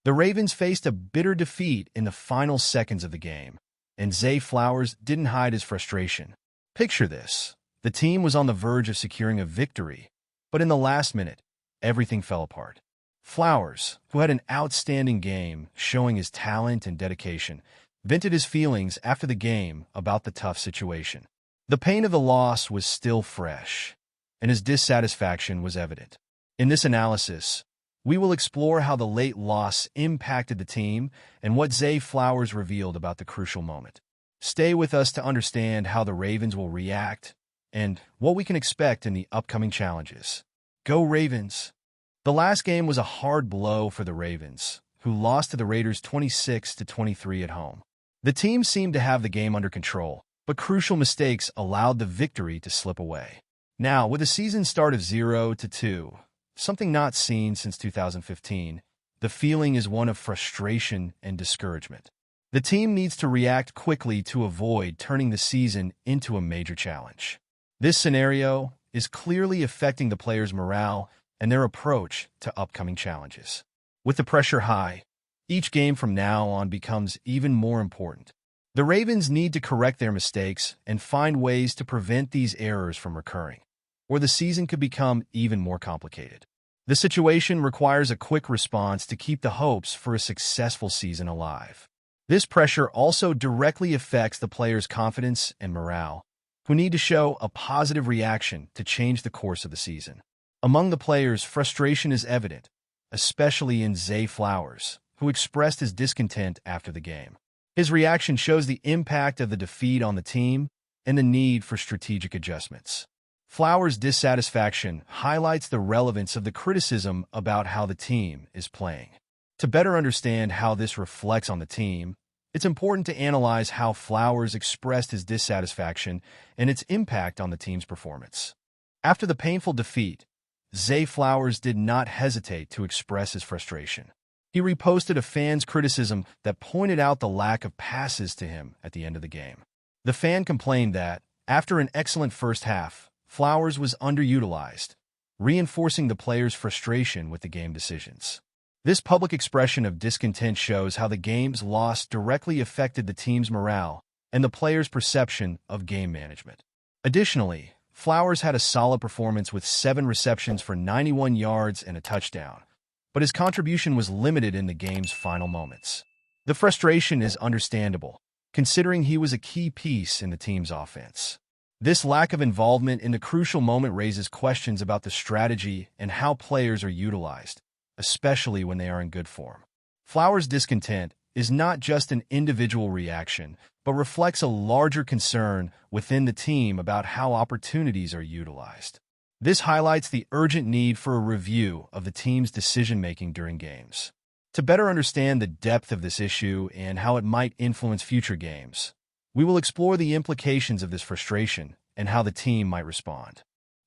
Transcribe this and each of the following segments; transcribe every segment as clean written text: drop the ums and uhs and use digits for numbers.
The Ravens faced a bitter defeat in the final seconds of the game, and Zay Flowers didn't hide his frustration. Picture this. The team was on the verge of securing a victory, but in the last minute, everything fell apart. Flowers, who had an outstanding game showing his talent and dedication, vented his feelings after the game about the tough situation. The pain of the loss was still fresh, and his dissatisfaction was evident. In this analysis, we will explore how the late loss impacted the team and what Zay Flowers revealed about the crucial moment. Stay with us to understand how the Ravens will react and what we can expect in the upcoming challenges. Go Ravens! The last game was a hard blow for the Ravens, who lost to the Raiders 26-23 at home. The team seemed to have the game under control, but crucial mistakes allowed the victory to slip away. Now, with a season start of 0-2, something not seen since 2015, the feeling is one of frustration and discouragement. The team needs to react quickly to avoid turning the season into a major challenge. This scenario is clearly affecting the players' morale and their approach to upcoming challenges. With the pressure high, each game from now on becomes even more important. The Ravens need to correct their mistakes and find ways to prevent these errors from recurring, or the season could become even more complicated. The situation requires a quick response to keep the hopes for a successful season alive. This pressure also directly affects the players' confidence and morale, who need to show a positive reaction to change the course of the season. Among the players, frustration is evident, especially in Zay Flowers, who expressed his discontent after the game. His reaction shows the impact of the defeat on the team and the need for strategic adjustments. Flowers' dissatisfaction highlights the relevance of the criticism about how the team is playing. To better understand how this reflects on the team, it's important to analyze how Flowers expressed his dissatisfaction and its impact on the team's performance. After the painful defeat, Zay Flowers did not hesitate to express his frustration. He reposted a fan's criticism that pointed out the lack of passes to him at the end of the game. The fan complained that, after an excellent first half, Flowers was underutilized, reinforcing the players' frustration with the game decisions. This public expression of discontent shows how the game's loss directly affected the team's morale and the players' perception of game management. Additionally, Flowers had a solid performance with 7 receptions for 91 yards and a touchdown, but his contribution was limited in the game's final moments. The frustration is understandable, considering he was a key piece in the team's offense. This lack of involvement in the crucial moment raises questions about the strategy and how players are utilized, especially when they are in good form. Flowers' discontent is not just an individual reaction, but reflects a larger concern within the team about how opportunities are utilized. This highlights the urgent need for a review of the team's decision-making during games. To better understand the depth of this issue and how it might influence future games, we will explore the implications of this frustration and how the team might respond.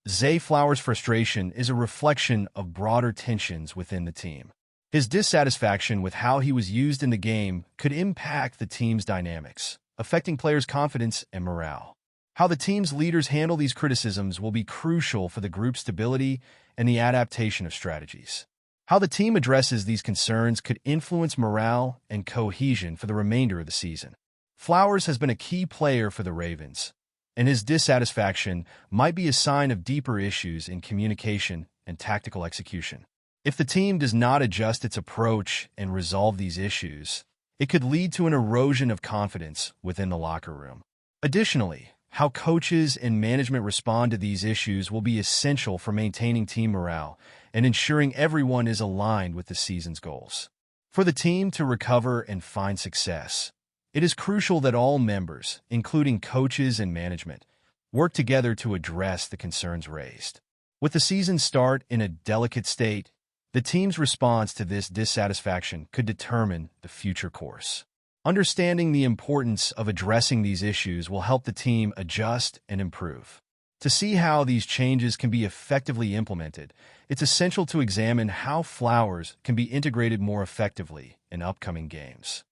Zay Flowers' frustration is a reflection of broader tensions within the team. His dissatisfaction with how he was used in the game could impact the team's dynamics, affecting players' confidence and morale. How the team's leaders handle these criticisms will be crucial for the group's stability and the adaptation of strategies. How the team addresses these concerns could influence morale and cohesion for the remainder of the season. Flowers has been a key player for the Ravens, and his dissatisfaction might be a sign of deeper issues in communication and tactical execution. If the team does not adjust its approach and resolve these issues, it could lead to an erosion of confidence within the locker room. Additionally, how coaches and management respond to these issues will be essential for maintaining team morale and ensuring everyone is aligned with the season's goals. For the team to recover and find success, it is crucial that all members, including coaches and management, work together to address the concerns raised. With the season start in a delicate state, the team's response to this dissatisfaction could determine the future course. Understanding the importance of addressing these issues will help the team adjust and improve. To see how these changes can be effectively implemented, it's essential to examine how Flowers can be integrated more effectively in upcoming games.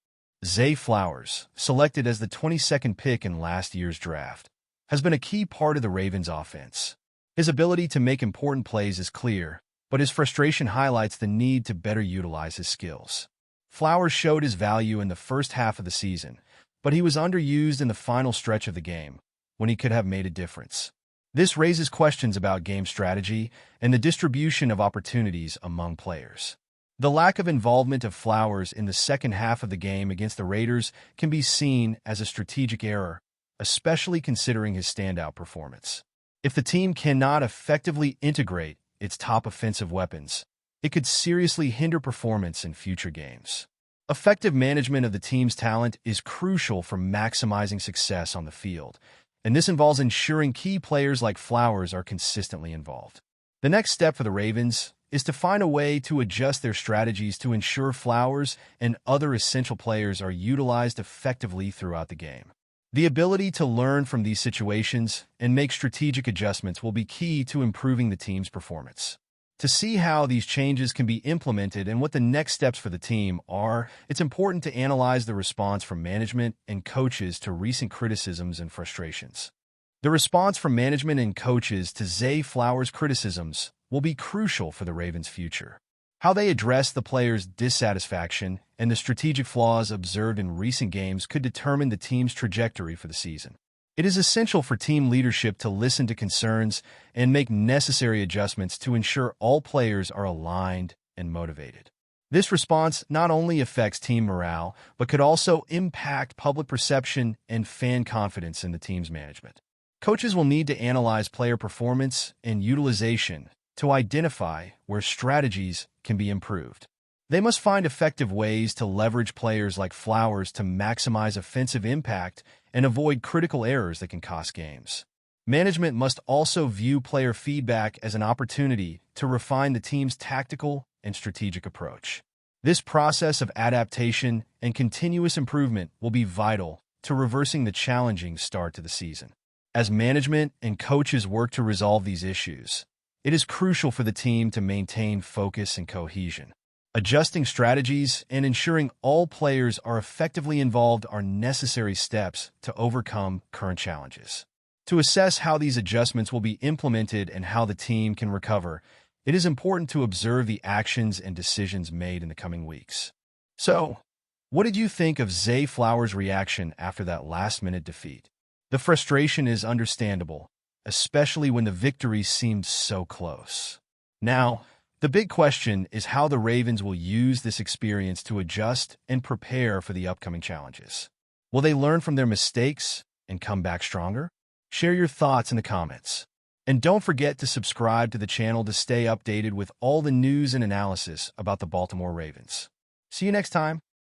Zay Flowers, selected as the 22nd pick in last year's draft, has been a key part of the Ravens' offense. His ability to make important plays is clear, but his frustration highlights the need to better utilize his skills. Flowers showed his value in the first half of the season, but he was underused in the final stretch of the game, when he could have made a difference. This raises questions about game strategy and the distribution of opportunities among players. The lack of involvement of Flowers in the second half of the game against the Raiders can be seen as a strategic error, especially considering his standout performance. If the team cannot effectively integrate its top offensive weapons, it could seriously hinder performance in future games. Effective management of the team's talent is crucial for maximizing success on the field, and this involves ensuring key players like Flowers are consistently involved. The next step for the Ravens is to find a way to adjust their strategies to ensure Flowers and other essential players are utilized effectively throughout the game. The ability to learn from these situations and make strategic adjustments will be key to improving the team's performance. To see how these changes can be implemented and what the next steps for the team are, it's important to analyze the response from management and coaches to recent criticisms and frustrations. The response from management and coaches to Zay Flowers' criticisms will be crucial for the Ravens' future. How they address the players' dissatisfaction and the strategic flaws observed in recent games could determine the team's trajectory for the season. It is essential for team leadership to listen to concerns and make necessary adjustments to ensure all players are aligned and motivated. This response not only affects team morale, but could also impact public perception and fan confidence in the team's management. Coaches will need to analyze player performance and utilization to identify where strategies can be improved. They must find effective ways to leverage players like Flowers to maximize offensive impact and avoid critical errors that can cost games. Management must also view player feedback as an opportunity to refine the team's tactical and strategic approach. This process of adaptation and continuous improvement will be vital to reversing the challenging start to the season. As management and coaches work to resolve these issues, it is crucial for the team to maintain focus and cohesion. Adjusting strategies and ensuring all players are effectively involved are necessary steps to overcome current challenges. To assess how these adjustments will be implemented and how the team can recover, it is important to observe the actions and decisions made in the coming weeks. So, what did you think of Zay Flowers' reaction after that last-minute defeat? The frustration is understandable, especially when the victory seemed so close. Now, the big question is how the Ravens will use this experience to adjust and prepare for the upcoming challenges. Will they learn from their mistakes and come back stronger? Share your thoughts in the comments. And don't forget to subscribe to the channel to stay updated with all the news and analysis about the Baltimore Ravens. See you next time.